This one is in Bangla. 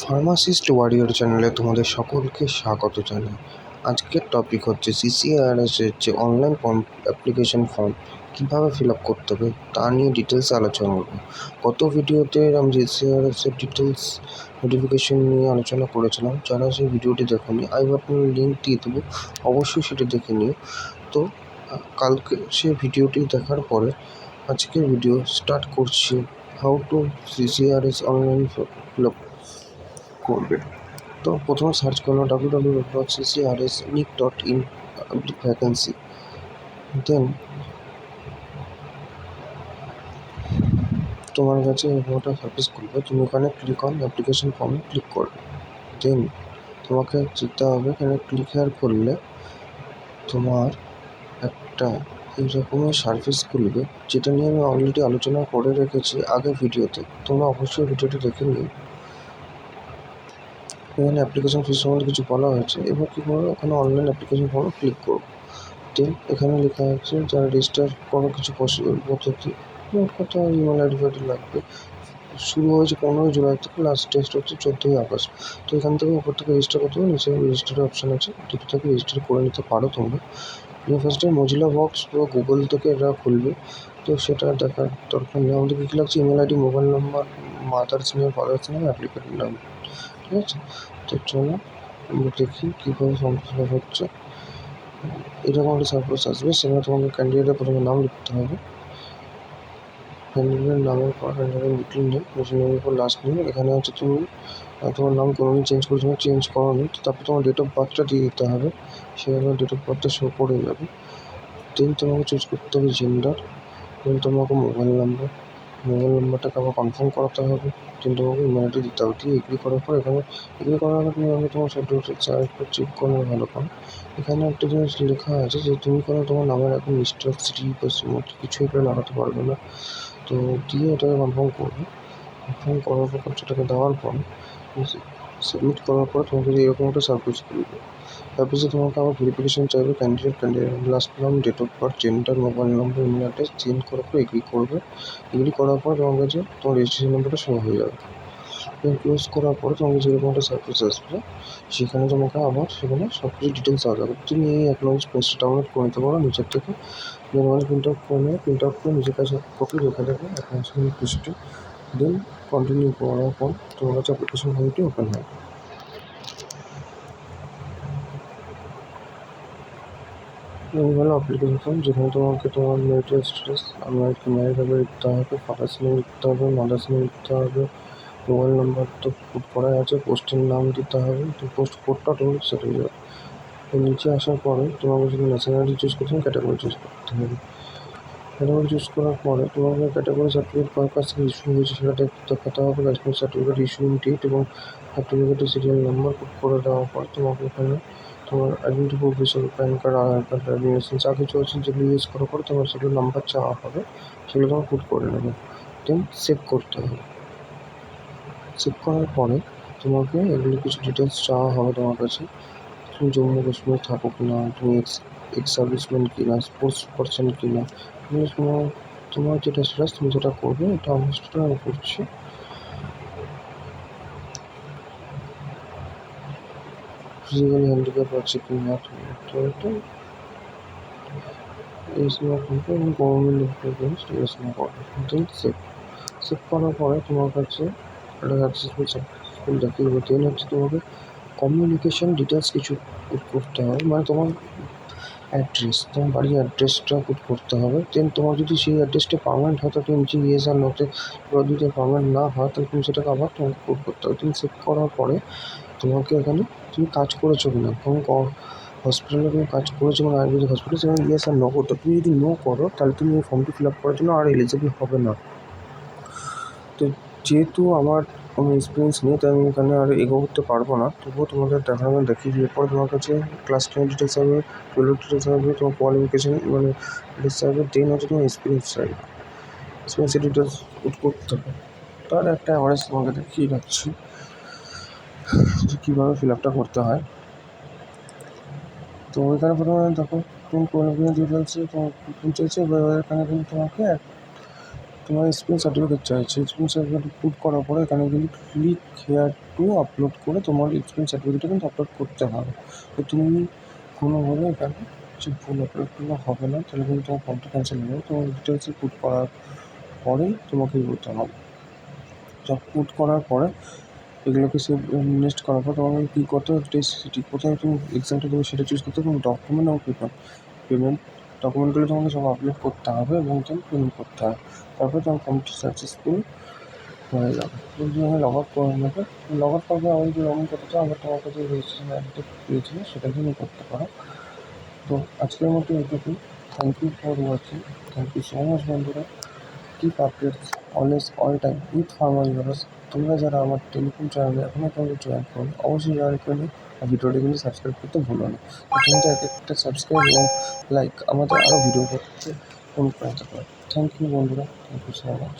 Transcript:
ফার্মাসিস্ট ওয়ারিয়র চ্যানেলে তোমাদের সকলকে স্বাগত জানাই। আজকের টপিক হচ্ছে CCRS এর যে অনলাইন ফর্ম অ্যাপ্লিকেশন ফর্ম কীভাবে ফিল আপ করতে হবে তা নিয়ে ডিটেলস আলোচনা করব। গত ভিডিওতে আমি CCRS এর ডিটেলস নোটিফিকেশন নিয়ে আলোচনা করেছিলাম। যারা সেই ভিডিওটি দেখোনি আই বাটনের লিঙ্ক দিয়ে দেবো, অবশ্যই সেটা দেখে নিও। তো কালকে সেই ভিডিওটি দেখার পরে আজকের ভিডিও স্টার্ট করছি। How to CCRS online fill up করবে। তো প্রথমে সার্চ করলো www.ccrsnic.in ভ্যাকেন্সি। দেন তোমার কাছে একটা সার্ভিস করবে, তুমি ওখানে ক্লিক অন অ্যাপ্লিকেশন ফর্মে ক্লিক করবে। দেন তোমাকে যেতে হবে, এখানে ক্লিক হেয়ার করলে তোমার একটা এই রকমের সার্ভিস খুলবে, যেটা নিয়ে আমি অলরেডি আলোচনা করে রেখেছি আগের ভিডিওতে। তোমরা অবশ্যই ভিডিওটি দেখে নিও। এখানে অ্যাপ্লিকেশন ফিস সম্বন্ধে কিছু বলা হয়েছে। এবার কী করবো, ওখানে অনলাইন অ্যাপ্লিকেশন ফর্মে ক্লিক করবো। দেন এখানে লেখা আছে যারা রেজিস্টার করো কিছু পদ্ধতি, মোট কথা ইমেল আইডি লাগবে। শুরু হয়েছে 15 জুলাই থেকে, লাস্ট টেস্ট হচ্ছে 14 আগস্ট। তো এখান থেকে উপর থেকে রেজিস্টার করতে হবে, নিচে রেজিস্টারের অপশান আছে, দুটো থেকে রেজিস্টার করে নিতে পারো তোমরা। ফার্স্টে মজিলা বক্স বা গুগল থেকে এরা খুলবে, তো সেটা দেখার দরকার নেই। আমাদের কী লাগছে, email ID, mobile number, mother's name, father's name, applicant নাম, ঠিক আছে। তো চলো আমরা দেখি কীভাবে ফর্ম ফিল আপ হচ্ছে। এরকম একটা সার্ভিস আসবে, সেখানে তোমাকে ক্যান্ডিডেটের প্রথমে নাম লিখতে হবে। ক্যান্ডিডেটের নামের পর ক্যান্ডিডেটের মিডল নেম, মিডল নেমের পর লাস্ট নেম। এখানে হচ্ছে তুমি তোমার নাম কোনোদিন চেঞ্জ করেছো না, চেঞ্জ করোনি, তো তারপর তোমার ডেট অফ বার্থটা দিয়ে দিতে হবে, সেখানে ডেট অফ বার্থটা শো করে যাবে। দেন তোমাকে চুজ করতে হবে জেন্ডার। দেন তোমাকে মোবাইল নাম্বারটাকে আবার কনফার্ম করাতে হবে। দেন তোমাকে ইমেল আইডি দিতে হবে। দিয়ে এগ্রি করার পর এখানে এগ্রি করার আগে তুমি আগে তোমার সব ডিটেলস আরেকবার চেক করে ভালো করে। এখানে একটা জিনিস লেখা আছে যে তুমি কোনো তোমার নামের এখন মিস্টার, শ্রী বা শ্রীমতী কিছু এখানে লাগাতে পারবে না। তো দিয়ে এটাকে কনফার্ম করবে। কনফার্ম করার পর সেটাকে দেওয়ার পর সাবমিট করার পর তোমাকে এরকম একটা সার্ভিস করবে। সার্ভিসে তোমাকে আবার ভেরিফিকেশন চাইবে, candidate last name, date of birth, gender, mobile number, email address change করার পর এগ্রি করবে। এগ্রি করার পর তোমার কাছে তোমার রেজিস্ট্রেশন নাম্বারটা শো হয়ে যাবে। দেন ক্লোজ করার পরে তোমাকে যেরকম একটা সার্ভিস আসবে, সেখানে তোমাকে আবার সেখানে সব কিছু ডিটেলস দেওয়া যাবে। তুমি এই অ্যাকনোলেজ পেজটা ডাউনলোড করে নিতে পারো নিচের থেকে। দেন ওখানে প্রিন্ট আউট করে নেবে, প্রিন্ট আউট করে নিজের কাছে কপি রেখে দেবে অ্যাকনোলেজমেন্ট পেজটা। দেন কন্টিনিউ করার পর তোমার কাছে অ্যাপ্লিকেশন ফর্মটি ওপেন হবে। এই হলো অ্যাপ্লিকেশন ফর্ম, যেখানে তোমাকে তোমার ম্যারিটাল স্ট্যাটাস, ম্যারিড হবে লিখতে হবে, ফাদার্স নেম লিখতে হবে, মাদার্স নেম লিখতে হবে, মোবাইল নাম্বার তো পুট করাই আছে, পোস্টের নাম দিতে হবে, তো পোস্ট কোডটা তুমি সেট হয়ে যাবে। তো নিচে আসার পরে তোমাকে যদি ন্যাশনালিটি চুজ করতে হবে, ক্যাটাগরি চুজ করতে হবে। ক্যাটাগরি চুজ করার পরে তোমাকে ক্যাটাগরি সার্টিফিকেট কার কাছ থেকে ইস্যু হয়েছে সেটা দেখাতে হবে, লাইসেন্স সার্টিফিকেট ইস্যুইং ডেট এবং সার্টিফিকেটের সিরিয়াল নাম্বার পুট করে দেওয়ার পর তোমাকে এখানে তোমার আইডেন্টি প্রুফ হিসেবে প্যান কার্ড, আধার কার্ড, ড্রাইভিং লাইসেন্স যা কিছু আছে যেগুলো ইউজ করার পর তোমার সেগুলো নাম্বার চাওয়া হবে, সেগুলো তোমার পুট করে নেবে। দেন সেভ করতে হবে। সেভ করার পরে তোমাকে এগুলো কিছু ডিটেলস চাওয়া হবে তোমার কাছে। তুমি জম্মু কাশ্মীর থাকো কিনা, তুমি এক্স সার্ভিসম্যান কিনা, স্পোর্টস পারসন কিনা, তোমার যেটা স্ট্যাটাস তুমি যেটা করবে, এটা অবশ্যই আমি করছি। ফিজিক্যালি হ্যান্ডিক্যাপ আছে কিনা, তো এটা এবং গভর্নমেন্ট এমপ্লয়ি স্ট্যাটাস না করবে। দেন সেভ করার পরে তোমার কাছে একটা সাকসেসফুল দেখিয়ে দেবে। দেন হচ্ছে তোমাকে কমিউনিকেশন ডিটেলস কিছু পুট করতে হবে, মানে তোমার অ্যাড্রেস, তোমার বাড়ির অ্যাড্রেসটা পুট করতে হবে। দেন তোমার যদি সেই অ্যাড্রেসটা পার্মানেন্ট হয় তাহলে নিচে ইয়েস আর নোতে, এবার যদি পার্মানেন্ট না হয় তাহলে তুমি সেটাকে আবার তোমাকে পুট করতে হবে। তুমি সেভ করার পরে তোমাকে এখানে তুমি কাজ করেছো কিনা, কোন হসপিটালে তুমি কাজ করেছো, মানে আয়ুর্বেদিক হসপিটালে, সেখানে ইয়েস আর নো করতে। তুমি যদি নো করো তাহলে তুমি এই ফর্মটি ফিল আপ করার জন্য আর এলিজিবল হবে না। তো যেহেতু আমার কোনো এক্সপিরিয়েন্স নেই তাই আমি এখানে আর এগোতে পারবো না, তবুও তোমাদের দেখানো দেখিয়ে দিয়ে পরে তোমার কাছে ক্লাস 10 ডিটেলস হবে, 12 ডিটেলস হবে, তোমার কোয়ালিফিকেশান মানে ডিটেলস হবে। দেন হচ্ছে তোমার এক্সপিরিয়েন্স চাইবে, এক্সপিরিয়েন্সের ডিটেলস পুট করতে হবে। তার একটা অ্যাওয়ারেন্স তোমাকে দেখিয়ে রাখছি যে কীভাবে ফিল আপটা করতে হয়। তো এখানে প্রথমে দেখো তুমি কোয়ালিফিকেশান ডিটেলসে তোমার চাইছে, এবার এখানে কিন্তু তোমাকে তোমার এক্সপিরিয়েন্স সার্টিফিকেট চাইছে। এক্সপিরিয়েন্স সার্টিফিকেট পুট করার পরে এখানে কিন্তু ক্লিক হেয়ার টু আপলোড করে তোমার এক্সপিরিয়েন্স সার্টিফিকেটটা কিন্তু আপলোড করতে হবে। তো তুমি কোনোভাবে এখানে যে ভুল আপলোড করলে হবে না, তাহলে কিন্তু তোমার ফর্মটা ক্যান্সেল হয়ে যাবে। তোমার ডিটেলসে পুট করার পরেই তোমাকে করতে হবে। সব পুট করার পরে এগুলোকে সেভ নেক্সট করার পর তোমাকে কী করতে হবে, সিটি কোথায় তুমি এক্সামটা দেবে সেটা চুজ করতে হবে, এবং ডকুমেন্ট এবং পেমেন্ট ডকুমেন্টগুলো তোমাকে সব আপলোড করতে হবে এবং তুমি পেমেন্ট করতে হবে। তারপরে তোমার ফর্মটি সাকসেসফুল হয়ে যাবে। তুমি যখন লগ আউট করে নেবে, লগ আউট করবে আমি যে লগ ইন করতে চাও, আবার তোমার কাছে রেজিস্ট্রেশন আইডিটা পেয়েছিল সেটা তুমি করতে পারো। তো আজকের মতো এটুকুই। Thank you for watching. Thank you so much বন্ধুরা। Keep updates always all time with Pharma Universe. তোমরা যারা আমার টেলিগ্রাম চ্যানেলে এখনও পর্যন্ত জয়েন করো, অবশ্যই জয়েন করে নিও আর ভিডিওটি কিন্তু সাবস্ক্রাইব করতে ভুলো না। তোমরা এক একটা সাবস্ক্রাইব এবং লাইক আমাদের আরও ভিডিও করতে অনুপ্রাণিত করে। থ্যাংক ইউ বন্ধুরা, থ্যাংক ইউ সো মাচ।